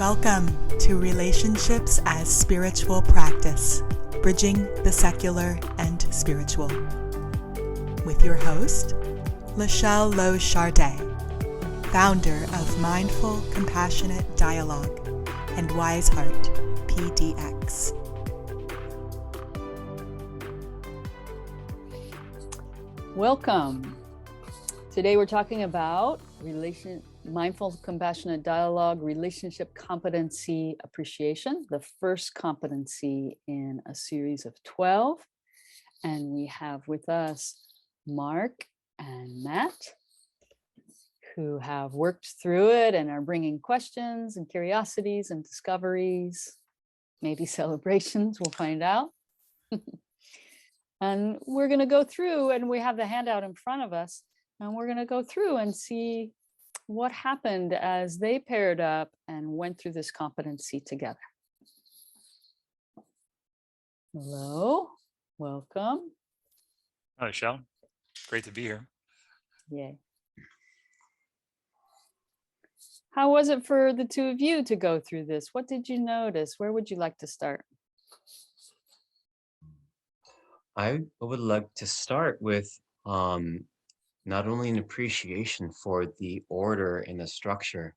Welcome to Relationships as Spiritual Practice, Bridging the Secular and Spiritual. With your host, LaShelle founder of Mindful Compassionate Dialogue and Wise Heart PDX. Welcome. Today we're talking about mindful compassionate dialogue, relationship competency appreciation, the first competency in a series of 12. And we have with us Mark and Matt, who have worked through it and are bringing questions and curiosities and discoveries, maybe celebrations, we'll find out. And we're going to go through, and we have the handout in front of us, and we're going to go through and see what happened as they paired up and went through this competency together. Hello, welcome. Hi, LaShelle. Great to be here. Yay. How was it for the two of you to go through this? What did you notice? Where would you like to start? I would like to start with not only an appreciation for the order and the structure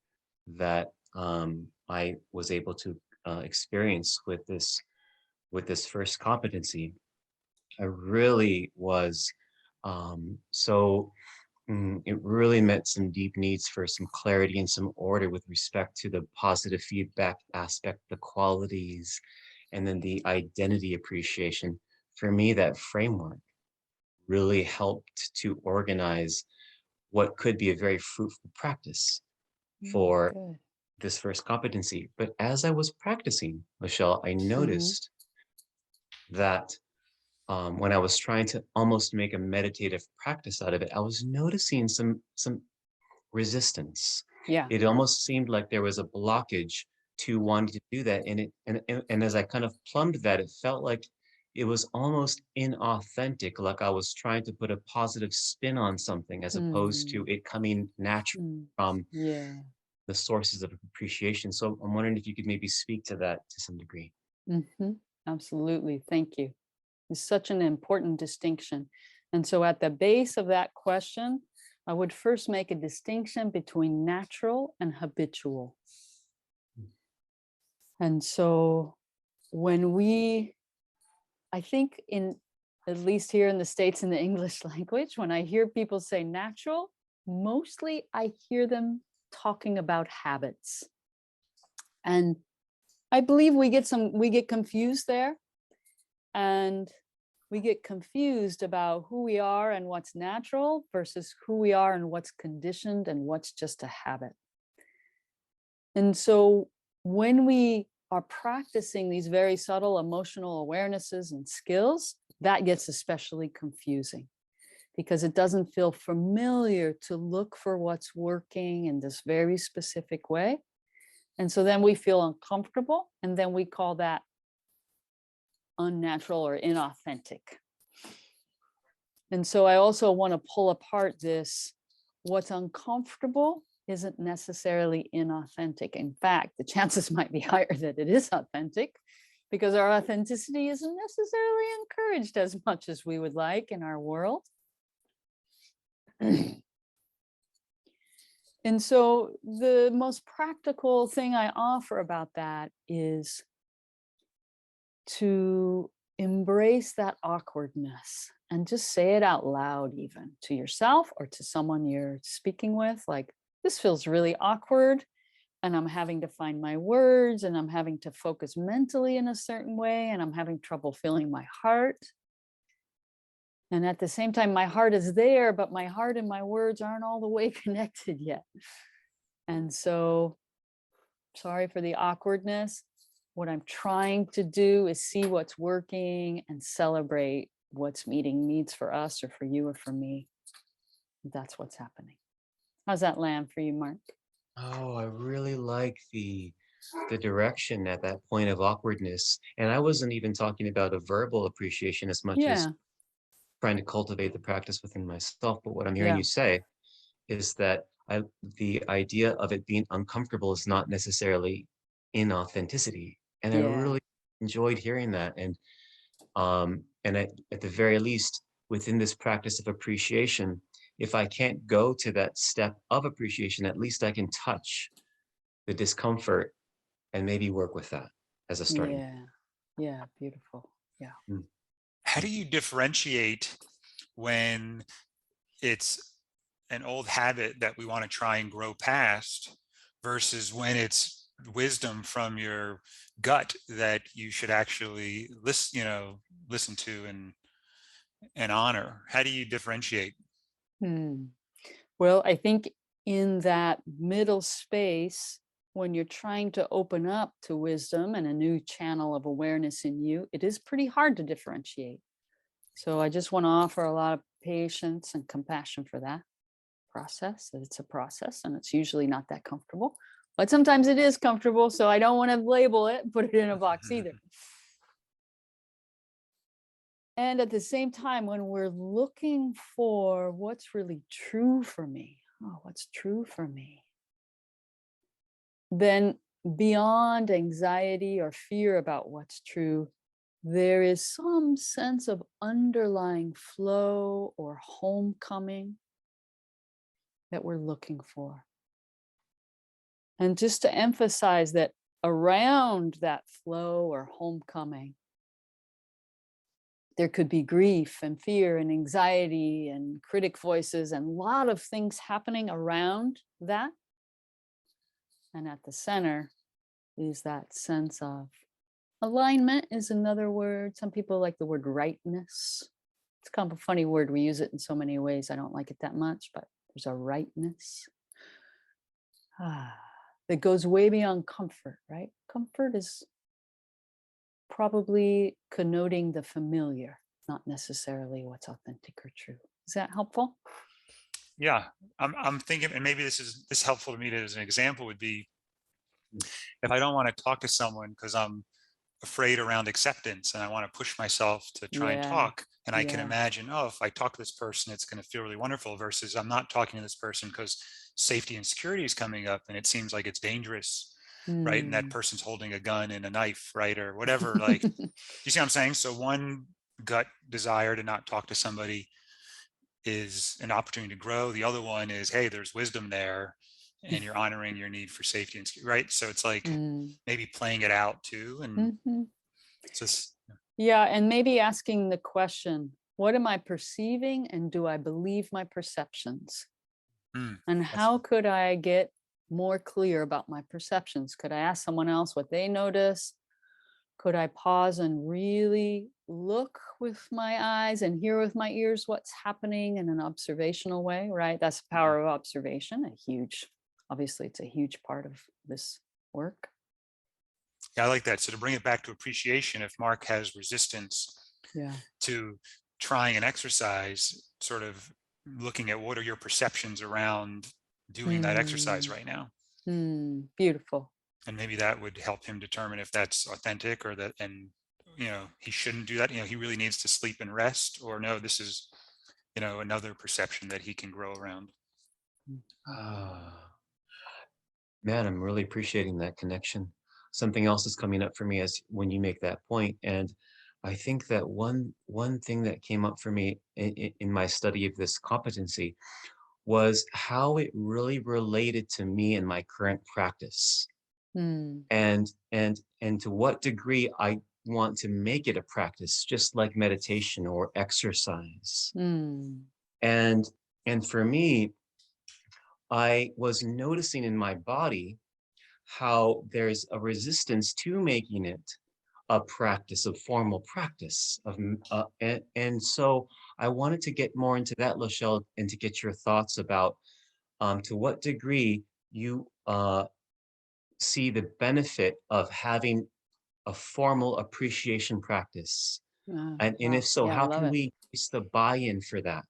that I was able to experience with this first competency. I really was it really met some deep needs for some clarity and some order with respect to the positive feedback aspect, the qualities, and then the identity appreciation. For me, that framework really helped to organize what could be a very fruitful practice for this first competency. But as I was practicing, LaShelle, I noticed that when I was trying to almost make a meditative practice out of it, I was noticing some resistance. Yeah. It almost seemed like there was a blockage to wanting to do that. And as I kind of plumbed that, it felt like it was almost inauthentic, like I was trying to put a positive spin on something as opposed to it coming naturally from the sources of appreciation. So I'm wondering if you could maybe speak to that to some degree. Absolutely. Thank you. It's such an important distinction. And so at the base of that question, I would first make a distinction between natural and habitual. And so I think at least here in the States in the English language, when I hear people say natural, mostly I hear them talking about habits. And I believe we get confused there. And we get confused about who we are and what's natural versus who we are and what's conditioned and what's just a habit. And so when we are practicing these very subtle emotional awarenesses and skills, that gets especially confusing because it doesn't feel familiar to look for what's working in this very specific way. And so then we feel uncomfortable, and then we call that unnatural or inauthentic. And so I also want to pull apart this, what's uncomfortable isn't necessarily inauthentic. In fact, the chances might be higher that it is authentic because our authenticity isn't necessarily encouraged as much as we would like in our world. And so the most practical thing I offer about that is to embrace that awkwardness and just say it out loud, even to yourself or to someone you're speaking with, like, this feels really awkward and I'm having to find my words and I'm having to focus mentally in a certain way and I'm having trouble feeling my heart. And at the same time, my heart is there, but my heart and my words aren't all the way connected yet. And so, sorry for the awkwardness. What I'm trying to do is see what's working and celebrate what's meeting needs for us or for you or for me. That's what's happening. How's that land for you, Mark? Oh, I really like the direction at that point of awkwardness. And I wasn't even talking about a verbal appreciation as much as trying to cultivate the practice within myself. But what I'm hearing you say is that the idea of it being uncomfortable is not necessarily inauthenticity. And I Yeah. really enjoyed hearing that. And at the very least, within this practice of appreciation, if I can't go to that step of appreciation, at least I can touch the discomfort and maybe work with that as a starting. Yeah. Yeah. Beautiful. Yeah. Mm, How do mm. you differentiate when it's an old habit that we want to try and grow past versus when it's wisdom from your gut that you should actually listen to and honor? How do you differentiate? Hmm. Well, I think in that middle space, when you're trying to open up to wisdom and a new channel of awareness in you, it is pretty hard to differentiate. So I just want to offer a lot of patience and compassion for that process, that it's a process and it's usually not that comfortable. But sometimes it is comfortable. So I don't want to label it, put it in a box either. And at the same time, when we're looking for what's really true for me, oh, what's true for me, then beyond anxiety or fear about what's true, there is some sense of underlying flow or homecoming that we're looking for. And just to emphasize that around that flow or homecoming, there could be grief and fear and anxiety and critic voices and a lot of things happening around that. And at the center is that sense of alignment, is another word. Some people like the word rightness. It's kind of a funny word. We use it in so many ways. I don't like it that much, but there's a rightness that goes way beyond comfort, right? Comfort is probably connoting the familiar, not necessarily what's authentic or true. Is that helpful? Yeah, I'm thinking, and maybe this helpful to me as an example would be if I don't want to talk to someone because I'm afraid around acceptance and I want to push myself to try and Yeah. talk. And I can Yeah. imagine, oh, if I talk to this person, it's going to feel really wonderful versus I'm not talking to this person because safety and security is coming up and it seems like it's dangerous, right? And that Mm. person's holding a gun and a knife, right? Or whatever. Like, do you see what I'm saying? So one gut desire to not talk to somebody is an opportunity to grow. The other one is, hey, there's wisdom there and you're honoring your need for safety and right. So it's like Mm. maybe playing it out too. And Mhm. just Yeah, and maybe asking the question, what am I perceiving and do I believe my perceptions? And that's how could I get more clear about my perceptions? Could I ask someone else what they notice? Could I pause and really look with my eyes and hear with my ears what's happening in an observational way, right? That's the power of observation, obviously, it's a huge part of this work. yeah, I like that. So to bring it back to appreciation, if Mark has resistance Yeah. to trying an exercise, sort of looking at what are your perceptions around doing that exercise Mm, right now. beautiful. And maybe that would help him determine if that's authentic or that, and, he shouldn't do that. He really needs to sleep and rest, or no, this is, another perception that he can grow around. Mhm. Ah, man, I'm really appreciating that connection. Something else is coming up for me as when you make that point, and I think that one thing that came up for me in my study of this competency was how it really related to me and my current practice, Mm, and to what degree I want to make it a practice, just like meditation or exercise. mm, And for me, I was noticing in my body how there's a resistance to making it a practice, of formal practice and so I wanted to get more into that, LaShelle, and to get your thoughts about to what degree you see the benefit of having a formal appreciation practice, and if wow. so, Yeah, I how love can it. we increase the buy-in for that?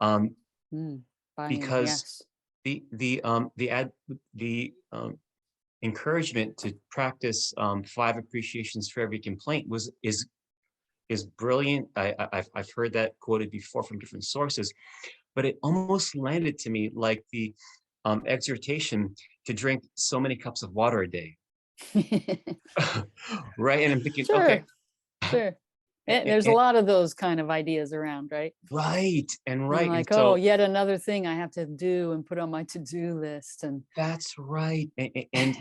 um, Mm, buy-in, because yes. the encouragement to practice 5 appreciations for every complaint is brilliant. I've heard that quoted before from different sources, but it almost landed to me like the exhortation to drink so many cups of water a day. Right. And I'm thinking, okay. Sure, sure. There's a And, lot of those kind of ideas around, right? right. And And right. And like, oh, so yet another thing I have to do and put on my to-do list. And that's right. And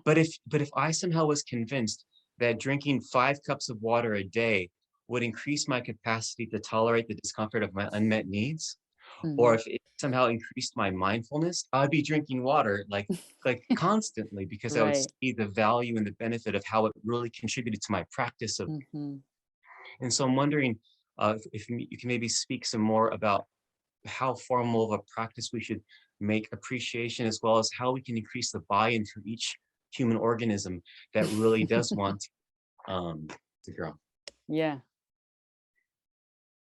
but if I somehow was convinced that drinking 5 cups of water a day would increase my capacity to tolerate the discomfort of my unmet needs, or Mhm. if it somehow increased my mindfulness, I'd be drinking water like constantly because I would Right. see the value and the benefit of how it really contributed to my practice of. Mhm. And so I'm wondering if you can maybe speak some more about how formal of a practice we should make appreciation, as well as how we can increase the buy-in for each human organism that really does want um, to grow. Yeah.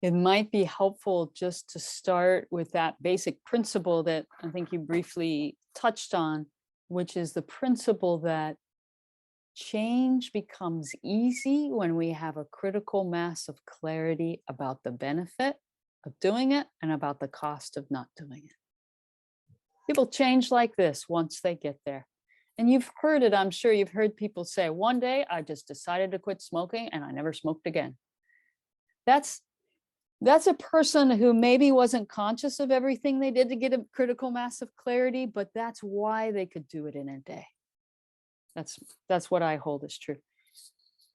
It might be helpful just to start with that basic principle that I think you briefly touched on, which is the principle that change becomes easy when we have a critical mass of clarity about the benefit of doing it and about the cost of not doing it. People change like this once they get there. And you've heard it, I'm sure you've heard people say, one day I just decided to quit smoking and I never smoked again. That's a person who maybe wasn't conscious of everything they did to get a critical mass of clarity, but that's why they could do it in a day. That's what I hold as true.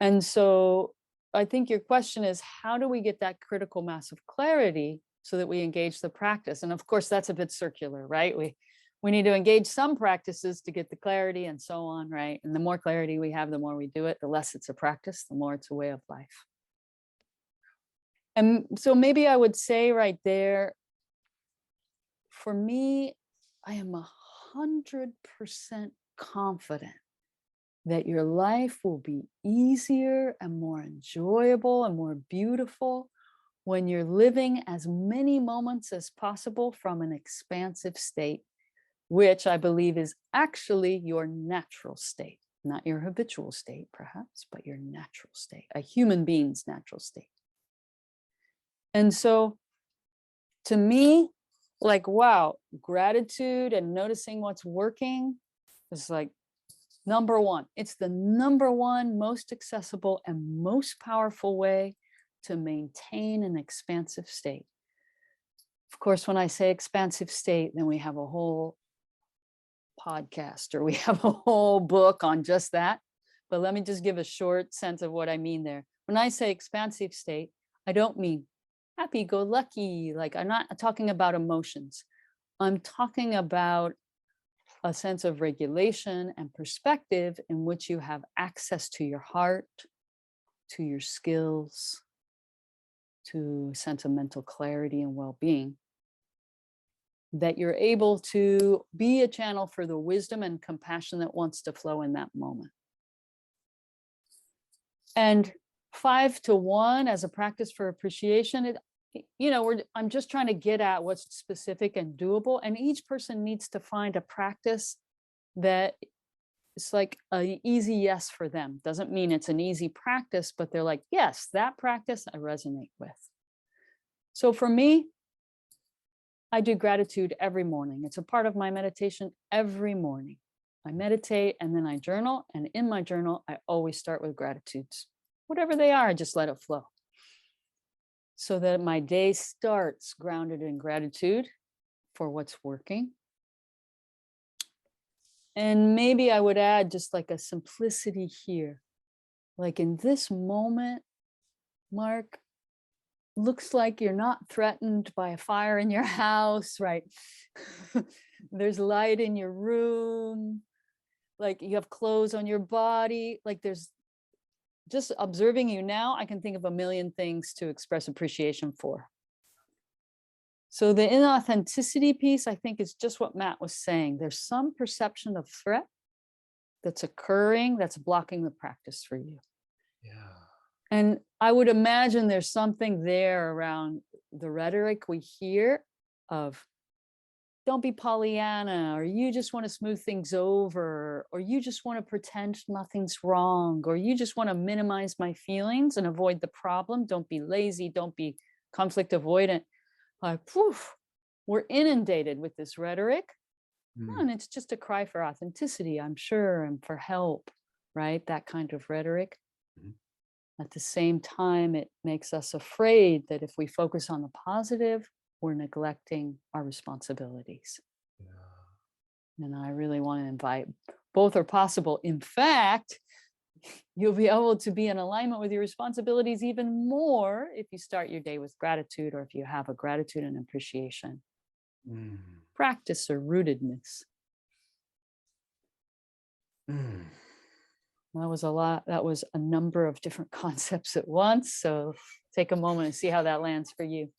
And so I think your question is, how do we get that critical mass of clarity so that we engage the practice? And of course, that's a bit circular, right? We need to engage some practices to get the clarity and so on, right? And the more clarity we have, the more we do it, the less it's a practice, the more it's a way of life. And so maybe I would say right there, for me, I am 100% confident that your life will be easier and more enjoyable and more beautiful when you're living as many moments as possible from an expansive state, which I believe is actually your natural state, not your habitual state, perhaps, but your natural state, a human being's natural state. And so to me, like, wow, gratitude and noticing what's working is like number one. It's the number one most accessible and most powerful way to maintain an expansive state. Of course, when I say expansive state, then we have a whole podcast or we have a whole book on just that. But let me just give a short sense of what I mean there. When I say expansive state, I don't mean happy-go-lucky. Like, I'm not talking about emotions. I'm talking about a sense of regulation and perspective in which you have access to your heart, to your skills, to a sense of mental clarity and well-being, that you're able to be a channel for the wisdom and compassion that wants to flow in that moment. And 5-to-1 as a practice for appreciation, I'm just trying to get at what's specific and doable. And each person needs to find a practice that is like an easy yes for them. Doesn't mean it's an easy practice, but they're like, yes, that practice I resonate with. So for me, I do gratitude every morning. It's a part of my meditation every morning. I meditate and then I journal. And in my journal, I always start with gratitudes. Whatever they are, I just let it flow. So that my day starts grounded in gratitude for what's working. And maybe I would add just like a simplicity here. Like in this moment, Mark, looks like you're not threatened by a fire in your house, right? There's light in your room, like you have clothes on your body, like there's just observing you now, I can think of a million things to express appreciation for. So the inauthenticity piece, I think, is just what Matt was saying. There's some perception of threat that's occurring that's blocking the practice for you. Yeah. And I would imagine there's something there around the rhetoric we hear of don't be Pollyanna, or you just want to smooth things over, or you just want to pretend nothing's wrong, or you just want to minimize my feelings and avoid the problem. Don't be lazy, don't be conflict avoidant. Like, poof, we're inundated with this rhetoric And it's just a cry for authenticity, I'm sure, and for help, right? That kind of rhetoric. Mhm. At the same time, it makes us afraid that if we focus on the positive, we're neglecting our responsibilities. Yeah. And I really want to invite both are possible. In fact, you'll be able to be in alignment with your responsibilities even more if you start your day with gratitude or if you have a gratitude and appreciation Mm. practice or rootedness. Mm. That was a lot. That was a number of different concepts at once. So take a moment and see how that lands for you.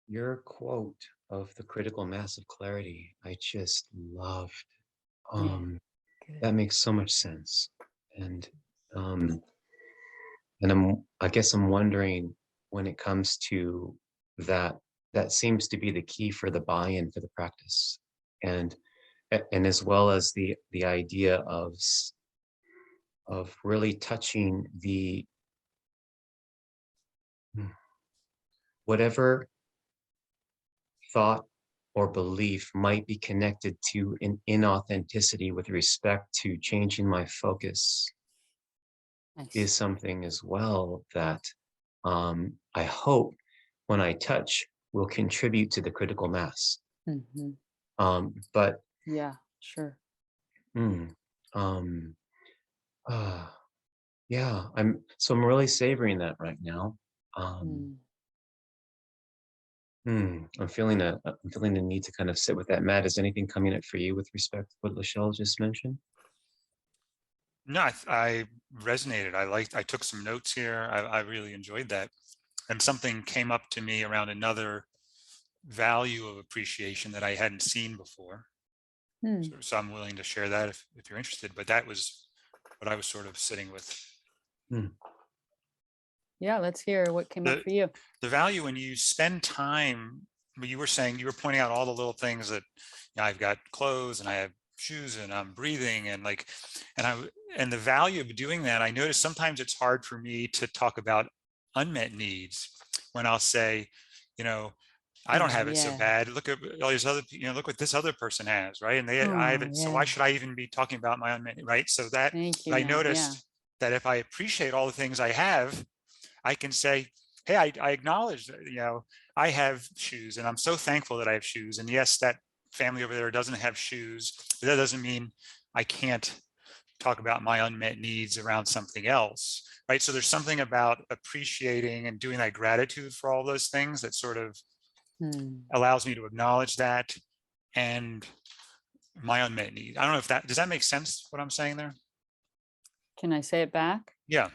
Your quote of the critical mass of clarity, I just loved. Yeah, Um, good. that makes so much sense. And um, I guess I'm wondering when it comes to that, that seems to be the key for the buy-in for the practice. And and as well as the idea of really touching the whatever thought or belief might be connected to an inauthenticity with respect to changing my focus Nice. is something as well that I hope when I touch will contribute to the critical mass. Mhm. But Yeah, sure. mm, um, uh, yeah, I'm really savoring that right now. Um, Mm. I'm feeling the need to kind of sit with that. Matt, is anything coming up for you with respect to what LaShelle just mentioned? No, I resonated. I took some notes here. I really enjoyed that. And something came up to me around another value of appreciation that I hadn't seen before. Hmm. So I'm willing to share that if you're interested. But that was what I was sort of sitting with. Hmm. Yeah, let's hear what came up The for you. the value when you spend time, you were saying, you were pointing out all the little things that, I've got clothes and I have shoes and I'm breathing and like, and the value of doing that, I notice sometimes it's hard for me to talk about unmet needs when I'll say, you know, I don't Oh, have it so yeah. bad. Look at all these other, look what this other person has, right? And I have Oh, it. So why yeah. should I even be talking about my unmet, right? So that, Thank you, but I Matt. Yeah. noticed that if I appreciate all the things I have, I can say, hey, I acknowledge that, I have shoes and I'm so thankful that I have shoes. And yes, that family over there doesn't have shoes. But that doesn't mean I can't talk about my unmet needs around something else, right? So there's something about appreciating and doing that gratitude for all those things that sort of Hmm. allows me to acknowledge that and my unmet need. I don't know if does that make sense, what I'm saying there? Can I say it back? Yeah,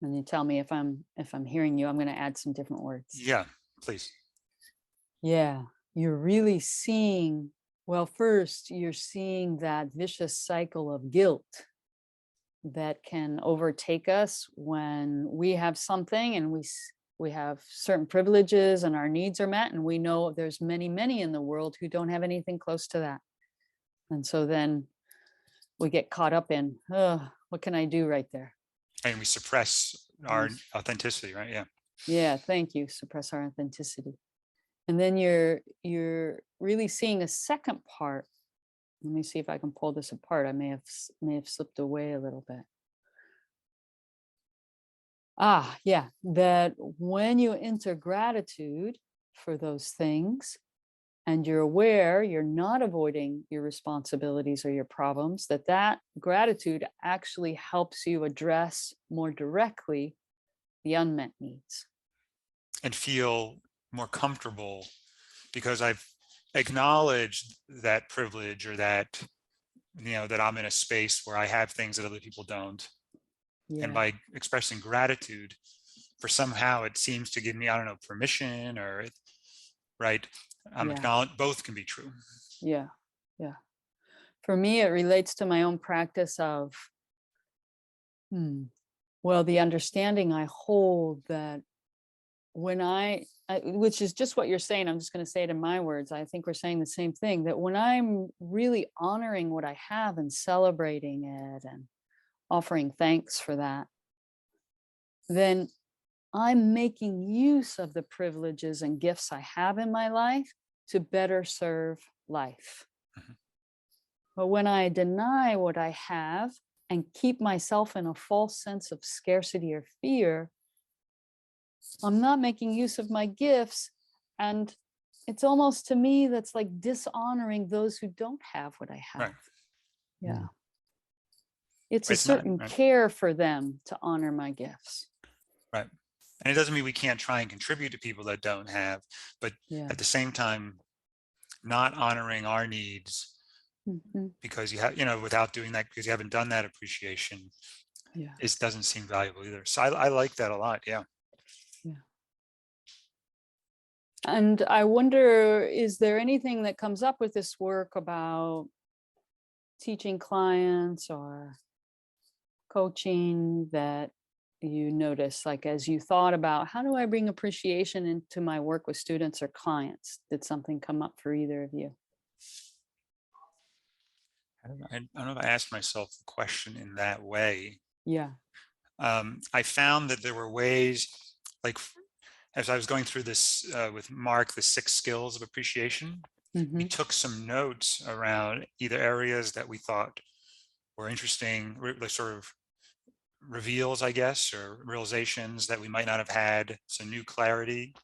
And you tell me if I'm hearing you. I'm going to add some different words. yeah, please. Yeah, you're really seeing, well, first, you're seeing that vicious cycle of guilt that can overtake us when we have something and we have certain privileges and our needs are met, and we know there's many in the world who don't have anything close to that. And so then we get caught up in, oh, what can I do right there? And we suppress our Yes. authenticity, right? Yeah. Yeah, thank you. Suppress our authenticity. And then you're really seeing a second part. Let me see if I can pull this apart. I may have slipped away a little bit. Yeah, that when you enter gratitude for those things and you're aware you're not avoiding your responsibilities or your problems, that gratitude actually helps you address more directly the unmet needs. And feel more comfortable because I've acknowledged that privilege or that, that I'm in a space where I have things that other people don't. And Yeah, by expressing gratitude for somehow it seems to give me, I don't know, permission or, right. I'm yeah, acknowledged, both can be true. yeah, yeah. For me, it relates to my own practice of, well, the understanding I hold that when which is just what you're saying, I'm just going to say it in my words. I think we're saying the same thing, that when I'm really honoring what I have and celebrating it and offering thanks for that, then I'm making use of the privileges and gifts I have in my life to better serve life. Mhm. But when I deny what I have and keep myself in a false sense of scarcity or fear, I'm not making use of my gifts. And it's almost, to me, that's like dishonoring those who don't have what I have. Right. Yeah. It's a It's not certain right. care for them to honor my gifts. Right. And it doesn't mean we can't try and contribute to people that don't have, but Yeah. at the same time, not honoring our needs Mhm. because you have, without doing that, because you haven't done that appreciation, Yeah. it doesn't seem valuable either. So I like that a lot. Yeah. Yeah. And I wonder, is there anything that comes up with this work about teaching clients or coaching that you notice, like as you thought about how do I bring appreciation into my work with students or clients? Did something come up for either of you? I don't know if I asked myself the question in that way. Yeah. I found that there were ways, like as I was going through this with Mark, the 6 skills of appreciation, we Mm-hmm. took some notes around either areas that we thought were interesting, like sort of reveals, I guess, or realizations that we might not have had, some new clarity,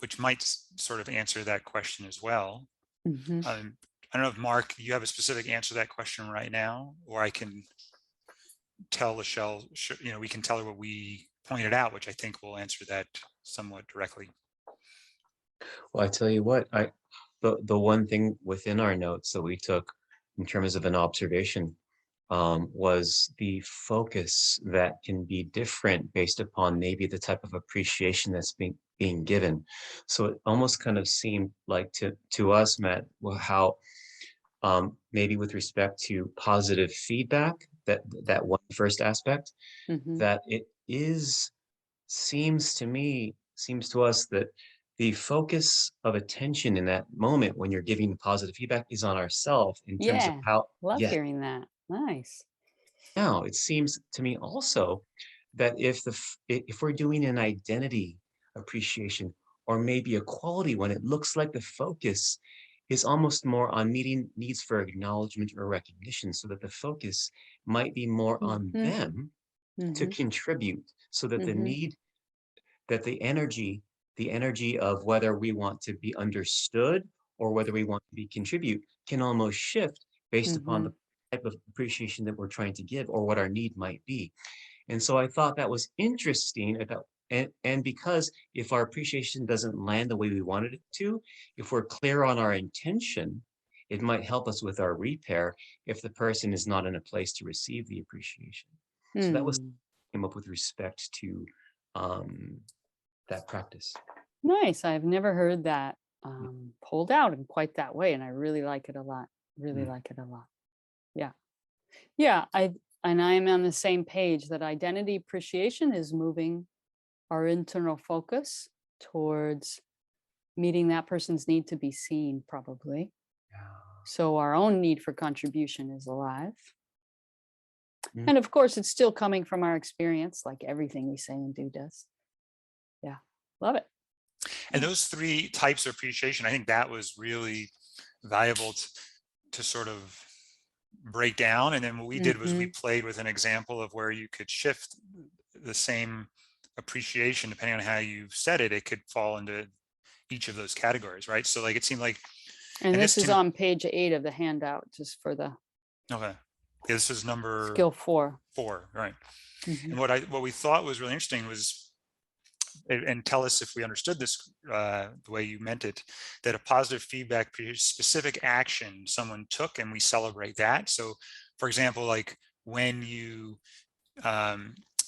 which might sort of answer that question as well. Mm-hmm. I don't know if Mark, you have a specific answer to that question right now, or I can tell LaShelle, we can tell her what we pointed out, which I think will answer that somewhat directly. Well, I tell you what, the one thing within our notes that we took in terms of an observation was the focus that can be different based upon maybe the type of appreciation that's being given. So it almost kind of seemed like to us, Matt, how maybe with respect to positive feedback, that one first aspect, Mm-hmm. that it seems to us that the focus of attention in that moment when you're giving positive feedback is on ourselves in terms of Yeah. how, Love yes. hearing that. Nice. Now, it seems to me also that if we're doing an identity appreciation or maybe a quality one, it looks like the focus is almost more on meeting needs for acknowledgement or recognition, so that the focus might be more on Mm-hmm. them to Mm-hmm. contribute, so that the Mm-hmm. need, that the energy of whether we want to be understood or whether we want to be contribute can almost shift based upon Mm-hmm. the type of appreciation that we're trying to give or what our need might be. And so I thought that was interesting about, and because if our appreciation doesn't land the way we wanted it to, if we're clear on our intention, it might help us with our repair if the person is not in a place to receive the appreciation. So that was Mm. came up with respect to um, that practice. Nice. I've never heard that pulled out in quite that way, and I really like it a lot. Really Mm. like it a lot. Yeah. Yeah. And I am on the same page that identity appreciation is moving our internal focus towards meeting that person's need to be seen, probably. So our own need for contribution is alive. Mm. And of course, it's still coming from our experience, like everything we say and do does. Yeah. Love it. And those 3 types of appreciation, I think that was really valuable to sort of break down. And then what we did was we Mm-hmm. played with an example of where you could shift the same appreciation depending on how you said it. It could fall into each of those categories, right? So like it seemed like, And and this this is on page 8 of the handout, just for the okay, this is number skill 4. 4, right? Mm-hmm. And what we thought was really interesting was, and tell us if we understood this the way you meant it, that a positive feedback specific action someone took and we celebrate that. So for example, like when you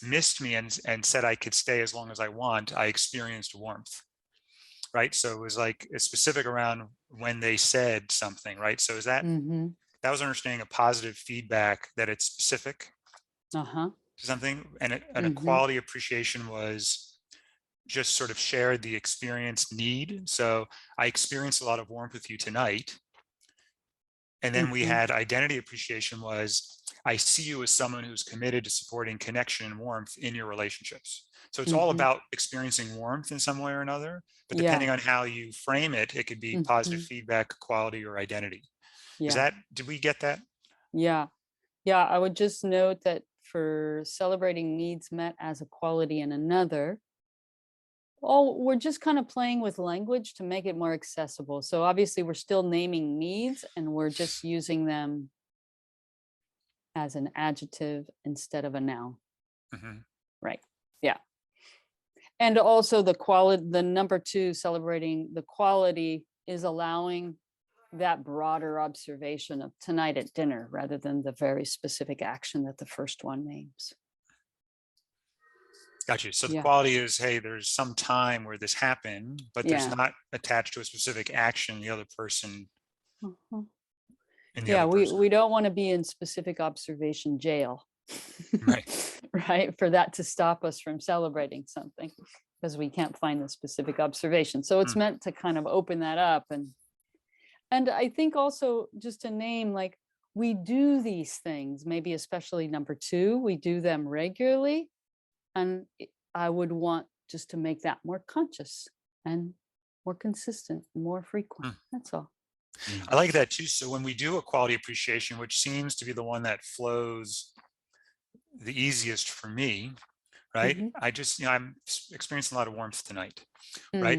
missed me and said I could stay as long as I want, I experienced warmth, right? So it was like a specific around when they said something, right? So is that, Mm-hmm. that was understanding a positive feedback, that it's specific Uh-huh. to something, and a Mm-hmm. quality appreciation was just sort of shared the experienced need. So I experienced a lot of warmth with you tonight. And then we had identity appreciation was, I see you as someone who's committed to supporting connection and warmth in your relationships. So it's all about experiencing warmth in some way or another, but depending on how you frame it, it could be positive feedback, quality, or identity. Is that, did we get that? Yeah. Yeah. I would just note that for celebrating needs met as a quality in another, we're just kind of playing with language to make it more accessible. So obviously we're still naming needs and we're just using them as an adjective instead of a noun. Right. Yeah. And also the quality, the number 2, celebrating the quality, is allowing that broader observation of tonight at dinner rather than the very specific action that the first one names. Got you. So the quality is, hey, there's some time where this happened, but there's not attached to a specific action the other person. We don't want to be in specific observation jail. Right. Right. For that to stop us from celebrating something because we can't find the specific observation. So it's meant to kind of open that up. And I think also just to name, like, we do these things, maybe especially number 2, we do them regularly. And I would want just to make that more conscious and more consistent, more frequent. That's all. I like that too. So when we do a quality appreciation, which seems to be the one that flows the easiest for me, right? I just, I'm experiencing a lot of warmth tonight, right?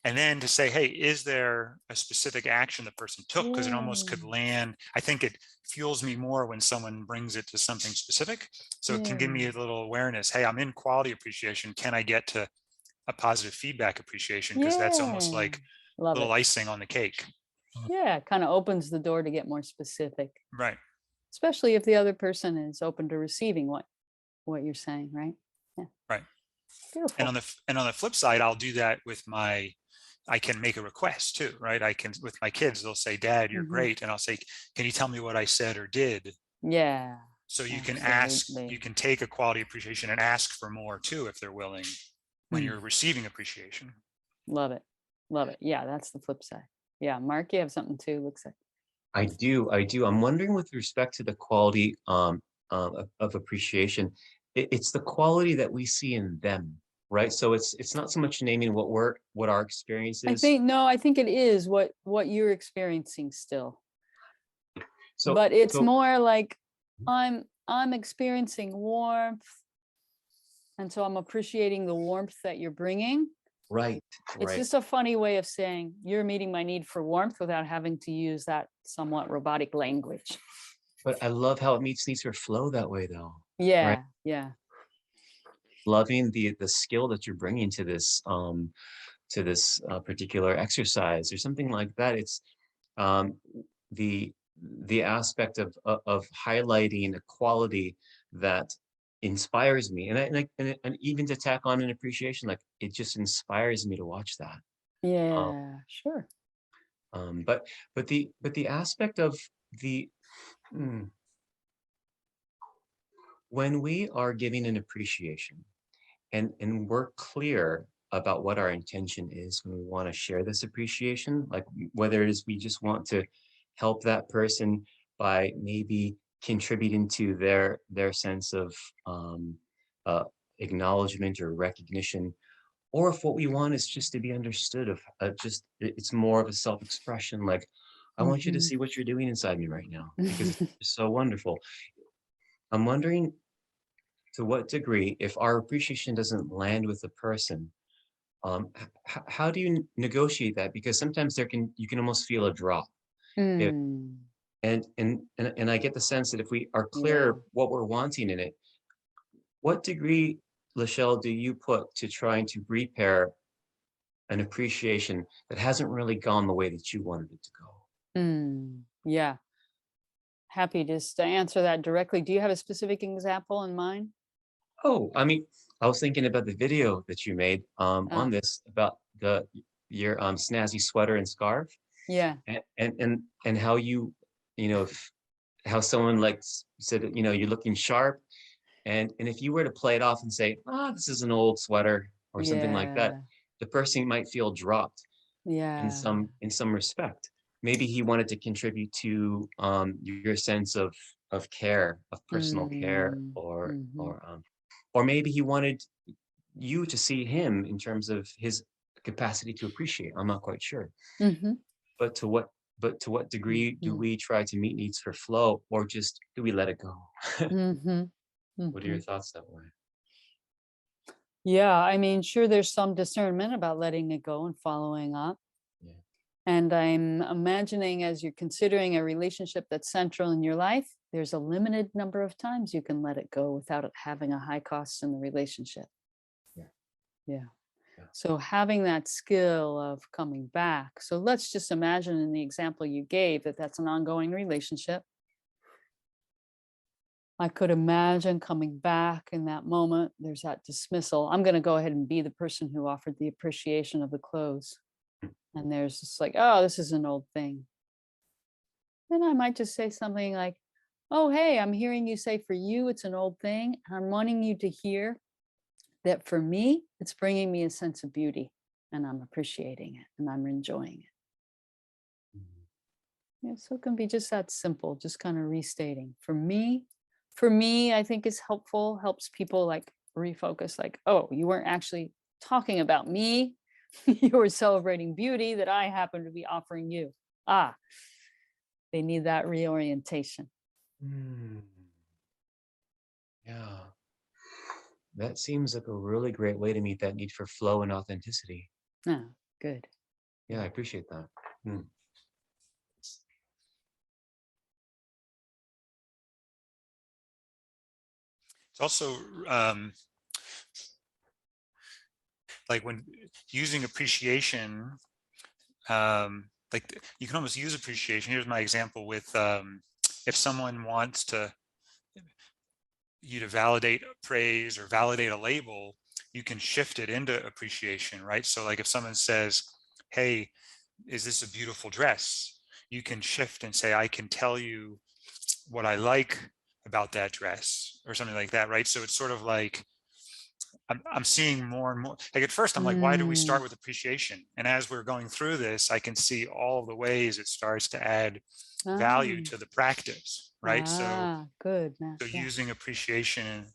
And then to say, hey, is there a specific action the person took? Because it almost could land, I think it fuels me more when someone brings it to something specific. So it can give me a little awareness. Hey, I'm in quality appreciation. Can I get to a positive feedback appreciation? Because that's almost like a little icing on the cake. Yeah, it kind of opens the door to get more specific. Right. Especially if the other person is open to receiving what you're saying, right? Yeah. Right. Beautiful. And on the flip side, I'll do that with I can make a request too, right? I can, with my kids, they'll say, Dad, you're great. And I'll say, can you tell me what I said or did? Yeah. So you can ask, you can take a quality appreciation and ask for more too, if they're willing, when you're receiving appreciation. Love it. Love it. Yeah, that's the flip side. Yeah. Mark, you have something too, looks like. I do. I'm wondering with respect to the quality of appreciation, it's the quality that we see in them, right? So it's not so much naming what our experience is. I think it is what you're experiencing still. So, but it's more like I'm experiencing warmth, and so I'm appreciating the warmth that you're bringing. Right. It's just a funny way of saying you're meeting my need for warmth without having to use that somewhat robotic language. But I love how it meets needs for flow that way, though. Yeah. Right? Yeah. Loving the skill that you're bringing to this particular exercise or something like that. It's the aspect of highlighting a quality that inspires me, and even to tack on an appreciation, like it just inspires me to watch that. Yeah, sure. But the aspect of when we are giving an appreciation and we're clear about what our intention is when we want to share this appreciation, like whether it is we just want to help that person by maybe contributing to their sense of acknowledgement or recognition, or if what we want is just to be understood of it's more of a self-expression, like I want you to see what you're doing inside me right now because it's so wonderful. I'm wondering to what degree, if our appreciation doesn't land with the person, how do you negotiate that? Because sometimes you can almost feel a drop. And I get the sense that if we are clear what we're wanting in it, what degree, LaShelle, do you put to trying to repair an appreciation that hasn't really gone the way that you wanted it to go? Yeah. Happy just to answer that directly. Do you have a specific example in mind? Oh, I mean, I was thinking about the video that you made on this about your snazzy sweater and scarf. Yeah. And how how someone like said, you're looking sharp. And if you were to play it off and say, this is an old sweater, or something like that, Yeah. the person might feel dropped Yeah. in some respect. Maybe he wanted to contribute to your sense of care, of personal care, Mm, mhm, or maybe he wanted you to see him in terms of his capacity to appreciate. I'm not quite sure. mhm, But to what degree do mhm, we try to meet needs for flow, or just do we let it go? mhm, What are your mhm. thoughts that way? Yeah, I mean, sure, there's some discernment about letting it go and following up. Yeah. And I'm imagining as you're considering a relationship that's central in your life, there's a limited number of times you can let it go without it having a high cost in the relationship. Yeah. Yeah. Yeah. So having that skill of coming back. So let's just imagine in the example you gave that that's an ongoing relationship. I could imagine coming back in that moment. There's that dismissal. I'm going to go ahead and be the person who offered the appreciation of the clothes. And there's just like, oh, this is an old thing. Then I might just say something like, oh, hey, I'm hearing you say for you, it's an old thing. I'm wanting you to hear that for me, it's bringing me a sense of beauty and I'm appreciating it and I'm enjoying it. Mhm. Yeah, so it can be just that simple, just kind of restating. For me, I think is helpful, helps people like refocus, like, oh, you weren't actually talking about me. You were celebrating beauty that I happen to be offering you. Ah, they need that reorientation. Mm, yeah. That seems like a really great way to meet that need for flow and authenticity. Ah, good. Yeah, I appreciate that. Mm. It's also like when using appreciation, you can almost use appreciation. Here's my example with if someone wants you to validate praise or validate a label, you can shift it into appreciation, right? So like if someone says, hey, is this a beautiful dress? You can shift and say, I can tell you what I like about that dress or something like that, right? So it's sort of like I'm seeing more and more. Like at first, I'm like, why do we start Mm, with appreciation? And as we're going through this, I can see all the ways it starts to add value ah, to the practice, right? good. Now, So yeah. using appreciation,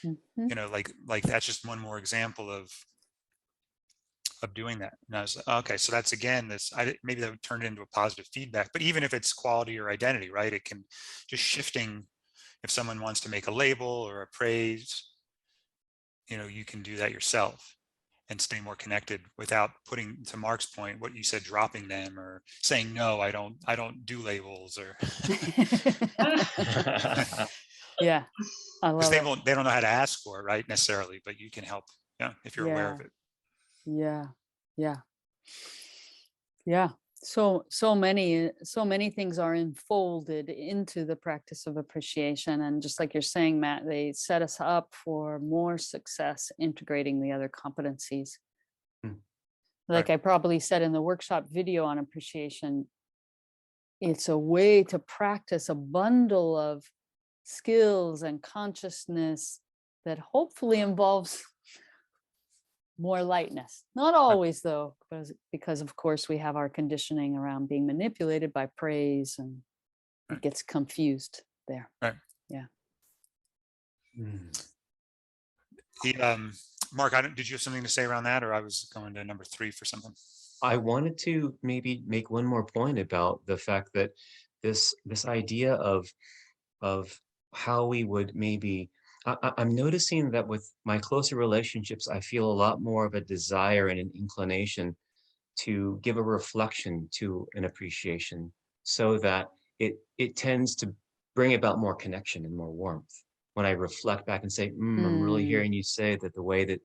Mhm. like that's just one more example of doing that. And I was like, okay, so that's again this. Maybe that would turn it into a positive feedback. But even if it's quality or identity, right? It can just shifting. If someone wants to make a label or a praise, you can do that yourself and stay more connected without putting, to Mark's point, what you said, dropping them or saying no, I don't do labels, or Yeah, I because love they it. won't they don't know how to ask for it, right, necessarily, but you can help, yeah, if you're aware Yeah, of it. yeah, yeah, yeah. So many things are enfolded into the practice of appreciation. And just like you're saying, Matt, they set us up for more success integrating the other competencies. Mm, Like Right. I probably said in the workshop video on appreciation, it's a way to practice a bundle of skills and consciousness that hopefully involves more lightness. Not Right. always, though, because of course we have our conditioning around being manipulated by praise and it Right. gets confused there. Right. Yeah. mm. Mark, did you have something to say around that, or I was going to number 3 for something? I wanted to maybe make one more point about the fact that this idea of how we would maybe I'm noticing that with my closer relationships, I feel a lot more of a desire and an inclination to give a reflection to an appreciation so that it tends to bring about more connection and more warmth. When I reflect back and say, I'm really Mm, hearing you say that the way that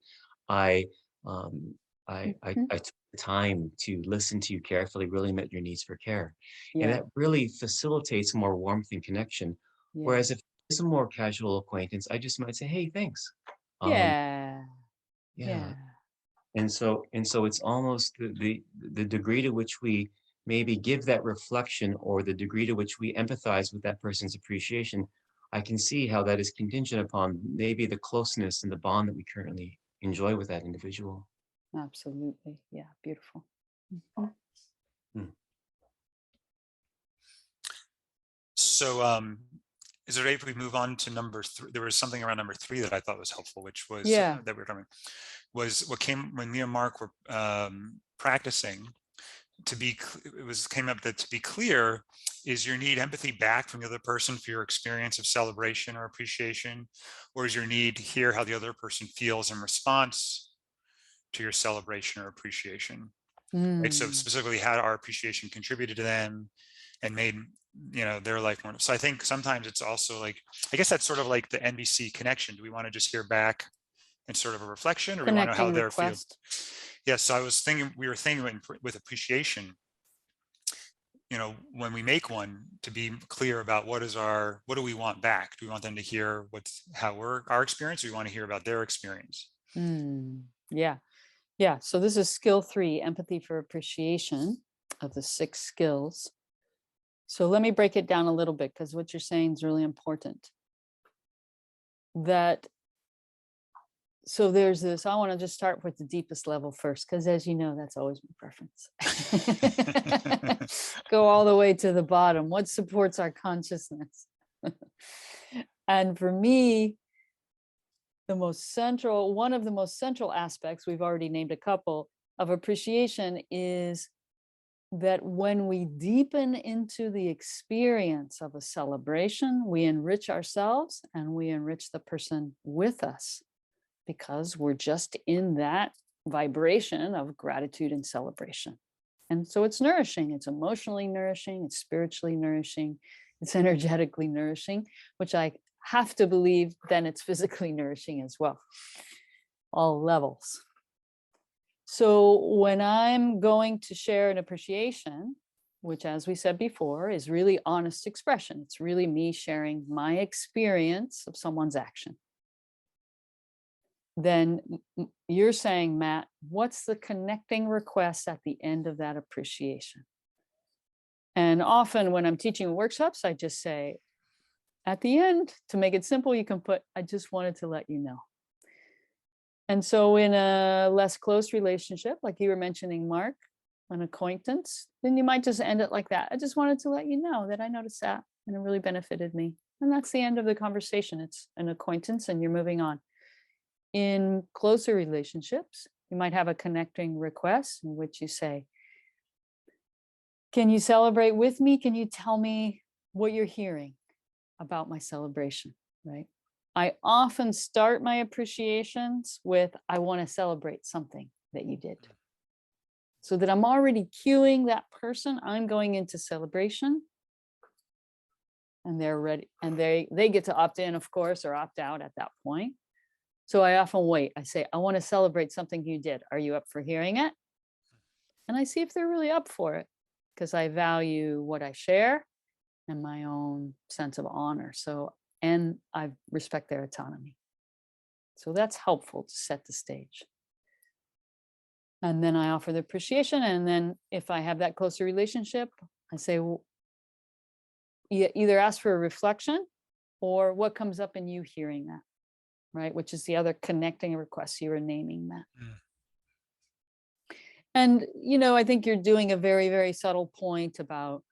I um, mhm. I took the time to listen to you carefully really met your needs for care. And Yeah. that really facilitates more warmth and connection. Yeah. Whereas if it's a more casual acquaintance, I just might say, hey, thanks. Um, Yeah. yeah, Yeah. and so it's almost the degree to which we maybe give that reflection or the degree to which we empathize with that person's appreciation. I can see how that is contingent upon maybe the closeness and the bond that we currently enjoy with that individual. Absolutely. Yeah. Beautiful. Mhm. So is it right if we move on to number 3? There was something around number 3 that I thought was helpful, which was Yeah. that we were talking, was what came when me and Mark were practicing. Came up that to be clear is your need empathy back from the other person for your experience of celebration or appreciation, or is your need to hear how the other person feels in response to your celebration or appreciation? Right. So specifically, how our appreciation contributed to them and made their life more. So I think sometimes it's also like, I guess that's sort of like the NBC connection. Do we want to just hear back and sort of a reflection, or we want to know how Connecting they're feeling? request. Yes. So we were thinking with appreciation, when we make one, to be clear about what do we want back? Do we want them to hear our experience, or do we want to hear about their experience? Yeah. Yeah. So this is skill 3, empathy for appreciation, of the 6 skills. So let me break it down a little bit, because what you're saying is really important. So there's this, I want to just start with the deepest level first, because as you know, that's always my preference. Go all the way to the bottom. What supports our consciousness? And for me, one of the most central aspects, we've already named a couple, of appreciation is that when we deepen into the experience of a celebration, we enrich ourselves and we enrich the person with us, because we're just in that vibration of gratitude and celebration. And so it's nourishing, it's emotionally nourishing, it's spiritually nourishing, it's energetically nourishing, which I have to believe then it's physically nourishing as well, all levels. So when I'm going to share an appreciation, which, as we said before, is really honest expression, it's really me sharing my experience of someone's action. Then you're saying, Matt, what's the connecting request at the end of that appreciation? And often when I'm teaching workshops, I just say, at the end, to make it simple, you can put, I just wanted to let you know. And so in a less close relationship, like you were mentioning, Mark, an acquaintance, then you might just end it like that. I just wanted to let you know that I noticed that and it really benefited me. And that's the end of the conversation. It's an acquaintance and you're moving on. In closer relationships, you might have a connecting request in which you say, can you celebrate with me? Can you tell me what you're hearing about my celebration, right? I often start my appreciations with, I want to celebrate something that you did. So that I'm already cueing that person. I'm going into celebration and they're ready. And they get to opt in, of course, or opt out at that point. So I often wait. I say, I want to celebrate something you did. Are you up for hearing it? And I see if they're really up for it, because I value what I share and my own sense of honor. And I respect their autonomy. So that's helpful to set the stage. And then I offer the appreciation. And then if I have that closer relationship, I say, well, you either ask for a reflection or what comes up in you hearing that, right? Which is the other connecting request. You were naming that. And, I think you're doing a very, very subtle point about,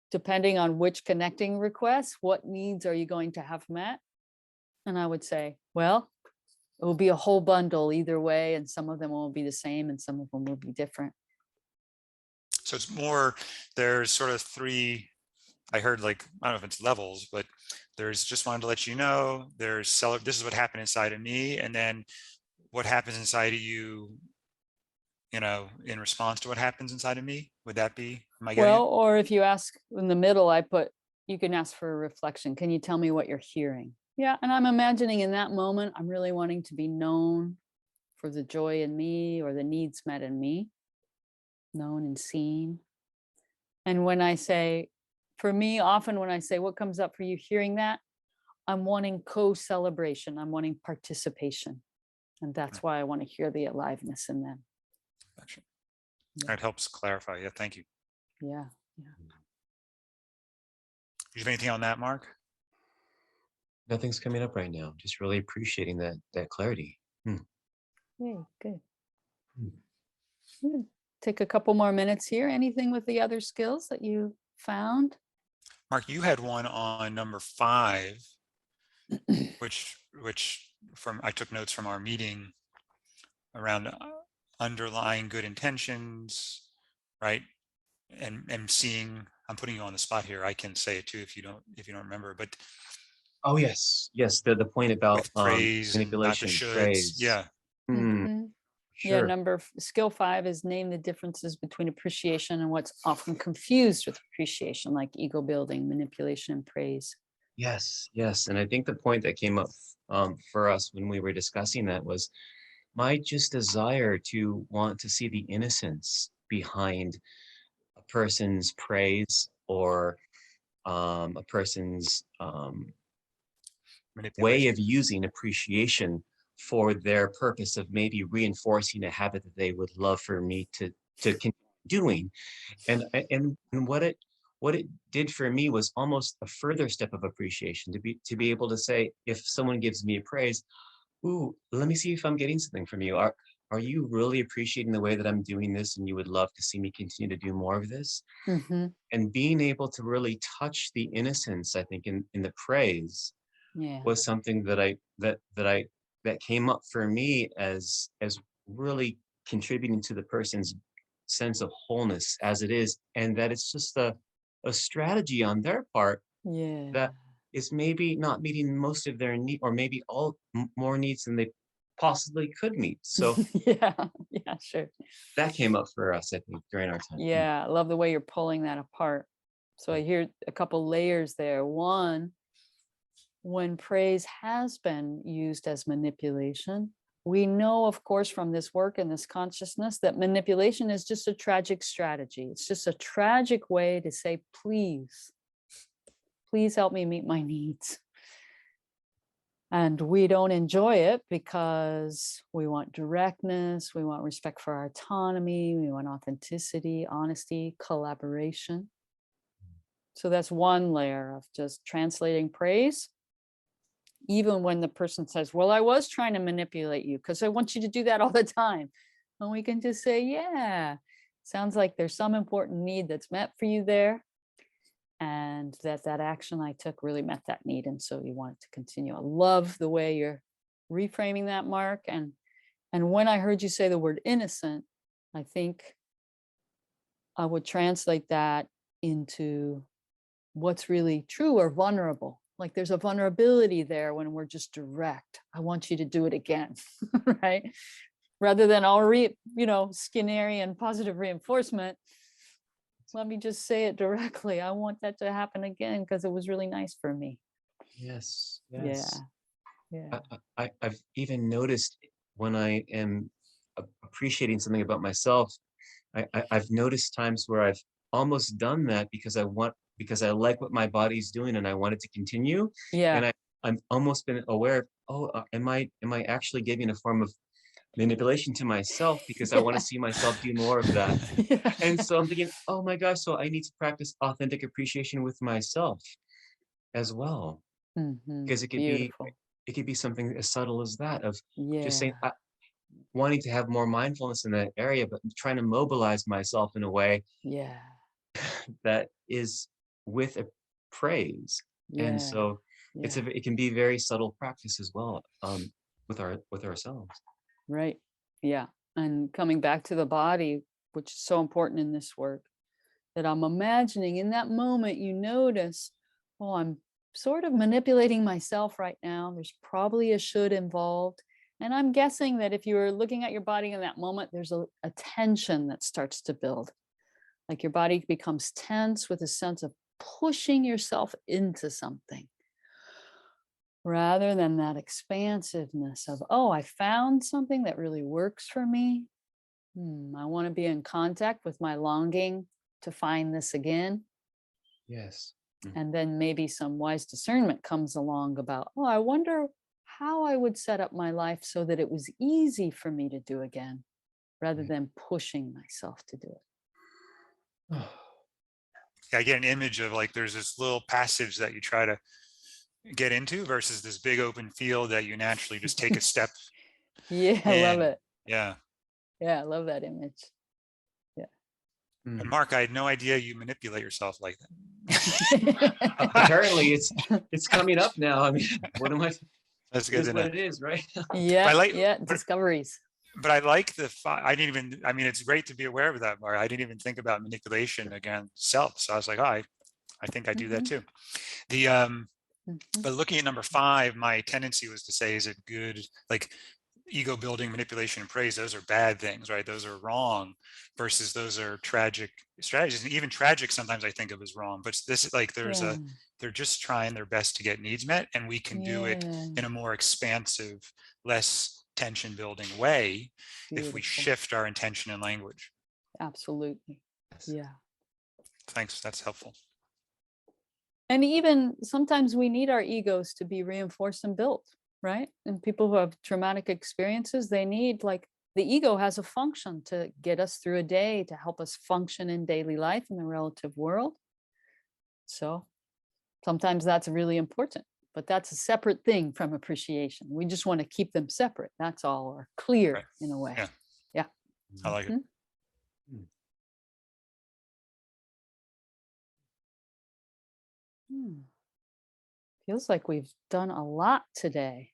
depending on which connecting request, what needs are you going to have met? And I would say, well, it will be a whole bundle either way, and some of them will be the same and some of them will be different. So it's more, there's sort of 3, I heard, like, I don't know if it's levels, but there's just wanted to let you know, there's this is what happened inside of me, and then what happens inside of you, in response to what happens inside of me. Would that be, am I getting it? Or if you ask in the middle, I put, you can ask for a reflection. Can you tell me what you're hearing? Yeah. And I'm imagining in that moment, I'm really wanting to be known for the joy in me or the needs met in me, known and seen. And when I say, for me, often when I say, what comes up for you hearing that, I'm wanting co-celebration. I'm wanting participation. And that's why I want to hear the aliveness in them. Gotcha. Yeah. That helps clarify. Yeah, thank you. Yeah. Do you have anything on that, Mark? Nothing's coming up right now. Just really appreciating that clarity. Yay, good. Hmm. Good. Take a couple more minutes here. Anything with the other skills that you found? Mark, you had one on number 5, which from I took notes from our meeting around underlying good intentions, right? And seeing, I'm putting you on the spot here. I can say it too if you don't remember, but Oh, yes, the point about with praise and not the manipulation, shoulds. praise. Yeah. Hmm, Mhm. Yeah, sure. skill 5 is name the differences between appreciation and what's often confused with appreciation, like ego building, manipulation, and praise. Yes, and I think the point that came up for us when we were discussing that was my just desire to want to see the innocence behind a person's praise or a person's way Manipulation. of using appreciation for their purpose of maybe reinforcing a habit that they would love for me to continue doing. And what it did for me was almost a further step of appreciation to be able to say, if someone gives me a praise, ooh, let me see if I'm getting something from you. Are you really appreciating the way that I'm doing this and you would love to see me continue to do more of this? Mm-hmm. And being able to really touch the innocence, I think, in the praise Yeah. was something that came up for me as really contributing to the person's sense of wholeness as it is, and that it's just a strategy on their part Yeah. that is maybe not meeting most of their need or maybe all more needs than they possibly could meet. So Yeah. Yeah, sure. that came up for us, I think, during our time. Yeah, I love the way you're pulling that apart. So I hear a couple layers there. One, when praise has been used as manipulation, we know, of course, from this work and this consciousness that manipulation is just a tragic strategy. It's just a tragic way to say, please help me meet my needs. And we don't enjoy it because we want directness, we want respect for our autonomy, we want authenticity, honesty, collaboration. So that's one layer of just translating praise. Even when the person says, well, I was trying to manipulate you because I want you to do that all the time. And we can just say, yeah, sounds like there's some important need that's met for you there. And that action I took really met that need. And so you want it to continue. I love the way you're reframing that, Mark. And when I heard you say the word innocent, I think I would translate that into what's really true or vulnerable. Like there's a vulnerability there when we're just direct. I want you to do it again, right? Rather than all Skinnerian and positive reinforcement. Let me just say it directly. I want that to happen again because it was really nice for me. Yes, Yeah. yes. Yeah. I've even noticed when I am appreciating something about myself, I've noticed times where I've almost done that because I like what my body's doing and I want it to continue. Yeah. And I've almost been aware of, oh, am I actually giving a form of manipulation to myself because I want to Yeah. see myself do more of that. Yeah. And so I'm thinking, oh my gosh, so I need to practice authentic appreciation with myself as well. Mhm. Because Beautiful. it could be something as subtle as that of just Yeah. saying, wanting to have more mindfulness in that area, but trying to mobilize myself in a way Yeah. that is with a praise. And Yeah. so Yeah. it can be very subtle practice as well, with ourselves. Right. Yeah. And coming back to the body, which is so important in this work, that I'm imagining in that moment, you notice, oh, I'm sort of manipulating myself right now. There's probably a should involved. And I'm guessing that if you were looking at your body in that moment, there's a tension that starts to build. Like your body becomes tense with a sense of pushing yourself into something rather than that expansiveness of, oh, I found something that really works for me. I want to be in contact with my longing to find this again. Yes. And then maybe some wise discernment comes along about, oh, I wonder how I would set up my life so that it was easy for me to do again, rather Right. than pushing myself to do it. I get an image of like there's this little passage that you try to get into versus this big open field that you naturally just take a step Yeah, I love And it. yeah. Yeah, I love that image. And Mm. Mark, I had no idea you manipulate yourself like that. Apparently, it's coming up now. I mean, what am I? That's It good is to what know. it is, right? I Yeah, like, yeah, but discoveries. I like I didn't even, I mean, it's great to be aware of that, Mark. I didn't even think about manipulation against self. So I was like, oh, I think I do that Mhm, too. The, mhm. but looking at number 5, my tendency was to say, is it good? Like ego building, manipulation, and praise, those are bad things, right? Those are wrong versus those are tragic strategies. And even tragic sometimes I think of as wrong, but this is like, Yeah, they're just trying their best to get needs met, and we can do it yeah, in a more expansive, less tension building way if we beautiful. shift our intention and language. Absolutely. Yes. Yeah. Thanks, that's helpful. And even sometimes we need our egos to be reinforced and built, right? And people who have traumatic experiences, they need, like, the ego has a function to get us through a day, to help us function in daily life in the relative world. So sometimes that's really important, but that's a separate thing from appreciation. We just want to keep them separate. That's all, or clear Right. in a way. Yeah. Yeah. I like it. Mhm. Hmm. Feels like we've done a lot today.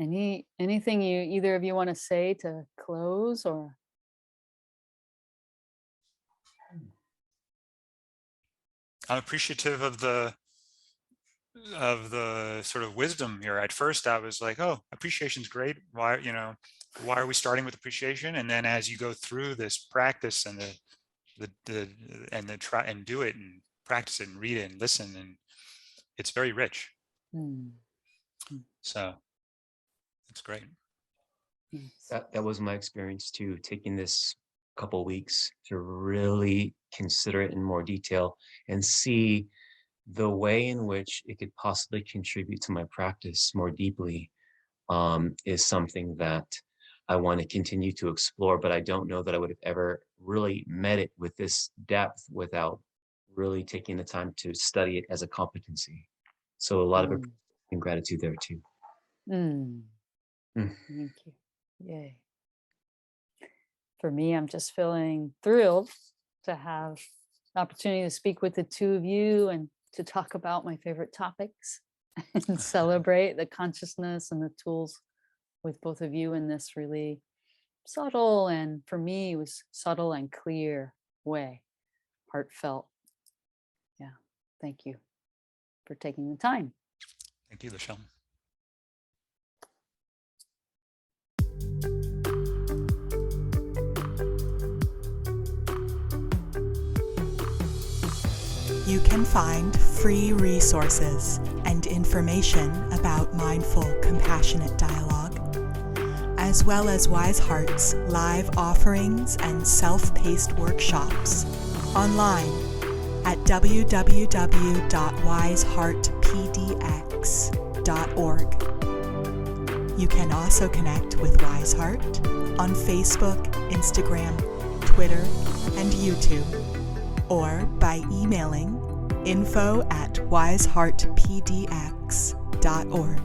Anything you either of you want to say to close, or I'm appreciative of the sort of wisdom here. At first I was like, oh, appreciation's great. Why, why are we starting with appreciation? And then as you go through this practice and the try and do it and practice it and read it and listen, and it's very rich. Hmm, So it's great. nice. That was my experience too, taking this couple weeks to really consider it in more detail and see the way in which it could possibly contribute to my practice more deeply, is something that I want to continue to explore, but I don't know that I would have ever really met it with this depth without really taking the time to study it as a competency. So a lot of Mm, gratitude there too. mm, Mm. thank you. Yay. For me, I'm just feeling thrilled to have the opportunity to speak with the two of you and to talk about my favorite topics and celebrate the consciousness and the tools with both of you in this really subtle, and for me it was subtle and clear way, heartfelt. Yeah, thank you for taking the time. Thank you, LaShelle. You can find free resources and information about mindful, compassionate dialogue, as well as Wise Heart's live offerings and self-paced workshops online at www.wiseheartpdx.org. You can also connect with Wise Heart on Facebook, Instagram, Twitter, and YouTube, or by emailing info@wiseheartpdx.org.